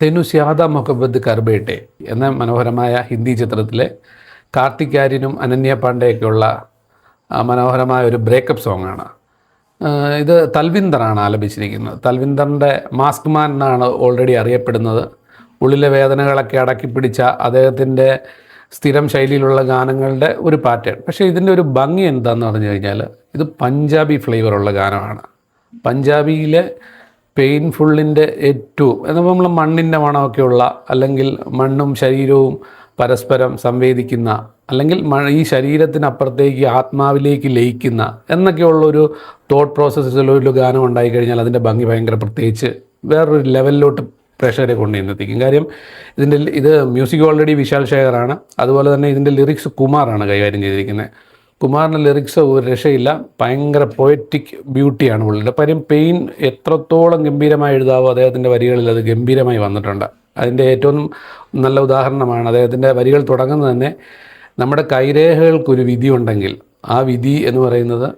തെനു സ്യാദ മൊഹബത്ത് കർബേട്ടെ എന്ന മനോഹരമായ ഹിന്ദി ചിത്രത്തിലെ കാർത്തിക് ആര്യനും അനന്യ പാണ്ഡെയൊക്കെയുള്ള മനോഹരമായ ഒരു ബ്രേക്കപ്പ് സോങ്ങാണ്. ഇത് തൽവിന്ദറാണ് ആലപിച്ചിരിക്കുന്നത്. തൽവിന്ദറിൻ്റെ മാസ്ക് മാൻ എന്നാണ് ഓൾറെഡി അറിയപ്പെടുന്നത്. ഉള്ളിലെ വേദനകളൊക്കെ അടക്കിപ്പിടിച്ച അദ്ദേഹത്തിൻ്റെ സ്ഥിരം ശൈലിയിലുള്ള ഗാനങ്ങളുടെ ഒരു പാറ്റേൺ. പക്ഷേ ഇതിൻ്റെ ഒരു ഭംഗി എന്താണെന്ന് പറഞ്ഞു കഴിഞ്ഞാൽ ഇത് പഞ്ചാബി ഫ്ലേവറുള്ള ഗാനമാണ്. പഞ്ചാബിയിലെ പെയിൻഫുള്ളിൻ്റെ ഏറ്റവും എന്നപ്പോൾ നമ്മൾ മണ്ണിൻ്റെ മണമൊക്കെയുള്ള, അല്ലെങ്കിൽ മണ്ണും ശരീരവും പരസ്പരം സംവേദിക്കുന്ന, അല്ലെങ്കിൽ ഈ ശരീരത്തിനപ്പുറത്തേക്ക് ആത്മാവിലേക്ക് ലയിക്കുന്ന എന്നൊക്കെയുള്ളൊരു തോട്ട് പ്രോസസ്സിലൊരു ഗാനം ഉണ്ടായിക്കഴിഞ്ഞാൽ അതിൻ്റെ ഭംഗി ഭയങ്കര പ്രത്യേകിച്ച് വേറൊരു ലെവലിലോട്ട് പ്രേക്ഷകരെ കൊണ്ടുവന്നെത്തിക്കും. കാര്യം ഇത് മ്യൂസിക് ഓൾറെഡി വിശാൽ ശേഖറാണ്. അതുപോലെ തന്നെ ഇതിൻ്റെ ലിറിക്സ് കുമാറാണ് കൈകാര്യം ചെയ്തിരിക്കുന്നത്. കുമാറിൻ്റെ ലിറിക്സ് ഒരു രക്ഷയില്ല, ഭയങ്കര പൊയറ്റിക് ബ്യൂട്ടിയാണ് പുള്ളിയുടെ. കാര്യം പെയിൻ എത്രത്തോളം ഗംഭീരമായി എഴുതാവോ അദ്ദേഹത്തിൻ്റെ വരികളിൽ അത് ഗംഭീരമായി വന്നിട്ടുണ്ട്. അതിൻ്റെ ഏറ്റവും നല്ല ഉദാഹരണമാണ് അദ്ദേഹത്തിൻ്റെ വരികൾ തുടങ്ങുന്നത് തന്നെ, നമ്മുടെ കൈരേഖകൾക്കൊരു വിധി ഉണ്ടെങ്കിൽ ആ വിധി എന്ന് പറയുന്നത്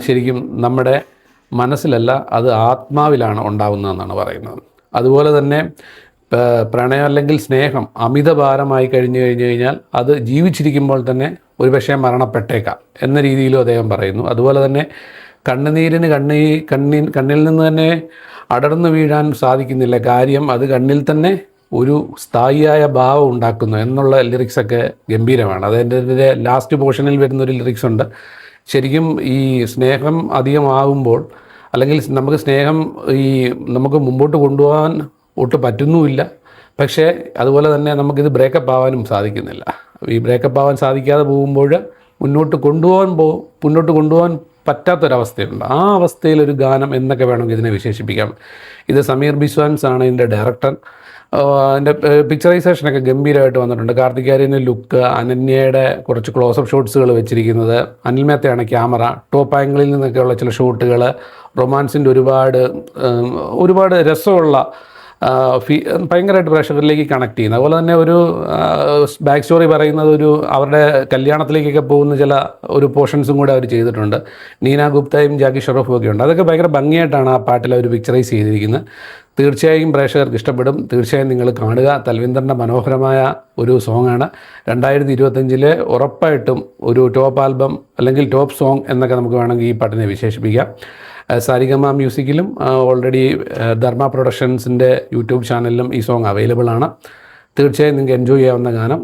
ശരിക്കും നമ്മുടെ മനസ്സിലല്ല, അത് ആത്മാവിലാണ് ഉണ്ടാകുന്നതെന്നാണ് പറയുന്നത്. അതുപോലെ തന്നെ പ്രണയം അല്ലെങ്കിൽ സ്നേഹം അമിതഭാരമായി കഴിഞ്ഞു കഴിഞ്ഞാൽ അത് ജീവിച്ചിരിക്കുമ്പോൾ തന്നെ ഒരുപക്ഷെ മരണപ്പെട്ടേക്കാം എന്ന രീതിയിലും അദ്ദേഹം പറയുന്നു. അതുപോലെ തന്നെ കണ്ണുനീരിന് കണ്ണിൽ നിന്ന് തന്നെ അടർന്നു വീഴാൻ സാധിക്കുന്നില്ല, കാര്യം അത് കണ്ണിൽ തന്നെ ഒരു സ്ഥായിയായ ഭാവം ഉണ്ടാക്കുന്നു എന്നുള്ള ലിറിക്സൊക്കെ ഗംഭീരമാണ്. അതിൻ്റെ ലാസ്റ്റ് പോർഷനിൽ വരുന്നൊരു ലിറിക്സ് ഉണ്ട്. ശരിക്കും ഈ സ്നേഹം അധികമാകുമ്പോൾ, അല്ലെങ്കിൽ നമുക്ക് സ്നേഹം നമുക്ക് മുമ്പോട്ട് കൊണ്ടുപോകാൻ ഒട്ടും പറ്റുന്നുമില്ല, പക്ഷേ അതുപോലെ തന്നെ നമുക്കിത് ബ്രേക്കപ്പ് ആവാനും സാധിക്കുന്നില്ല. ഈ ബ്രേക്കപ്പ് ആവാൻ സാധിക്കാതെ പോകുമ്പോൾ മുന്നോട്ട് കൊണ്ടുപോകാൻ പറ്റാത്തൊരവസ്ഥയുണ്ട്. ആ അവസ്ഥയിലൊരു ഗാനം എന്നൊക്കെ വേണമെങ്കിൽ ഇതിനെ വിശേഷിപ്പിക്കാം. ഇത് സമീർ ബിസ്വാൻസ് ആണ് ഇതിൻ്റെ ഡയറക്ടർ. അതിൻ്റെ പിക്ചറൈസേഷനൊക്കെ ഗംഭീരമായിട്ട് വന്നിട്ടുണ്ട്. കാർത്തിക് ആര്യൻ്റെ ലുക്ക്, അനന്യയുടെ കുറച്ച് ക്ലോസപ്പ് ഷോട്ട്സുകൾ വെച്ചിരിക്കുന്നത്, അനിൽ മേത്തയാണ് ക്യാമറ, ടോപ്പ് ആംഗിളിൽ നിന്നൊക്കെയുള്ള ചില ഷോട്ടുകൾ, റൊമാൻസിൻ്റെ ഒരുപാട് രസമുള്ള ഭയങ്കരമായിട്ട് പ്രേക്ഷകരിലേക്ക് കണക്ട് ചെയ്യുന്നത്. അതുപോലെ തന്നെ ഒരു ബാക്ക് സ്റ്റോറി പറയുന്നത് അവരുടെ കല്യാണത്തിലേക്കൊക്കെ പോകുന്ന ചില ഒരു പോർഷൻസും കൂടെ അവർ ചെയ്തിട്ടുണ്ട്. നീന ഗുപ്തയും ജാക്കി ഷറഫും ഒക്കെ ഉണ്ട്. അതൊക്കെ ഭയങ്കര ഭംഗിയായിട്ടാണ് ആ പാട്ടിൽ അവർ പിക്ചറൈസ് ചെയ്തിരിക്കുന്നത്. തീർച്ചയായും പ്രേക്ഷകർക്ക് ഇഷ്ടപ്പെടും. തീർച്ചയായും നിങ്ങൾ കാണുക. തൽവിന്ദറിൻ്റെ മനോഹരമായ ഒരു സോങ്ങാണ്. 2025 ഉറപ്പായിട്ടും ഒരു ടോപ്പ് ആൽബം അല്ലെങ്കിൽ ടോപ്പ് സോങ് എന്നൊക്കെ നമുക്ക് വേണമെങ്കിൽ ഈ പാട്ടിനെ വിശേഷിപ്പിക്കാം. സാരിഗമ മ്യൂസിക്കിലും ഓൾറെഡി ധർമ്മ പ്രൊഡക്ഷൻസിൻ്റെ യൂട്യൂബ് ചാനലിലും ഈ സോങ് അവൈലബിൾ ആണ്. തീർച്ചയായും നിങ്ങൾക്ക് എൻജോയ് ചെയ്യാവുന്ന ഗാനം.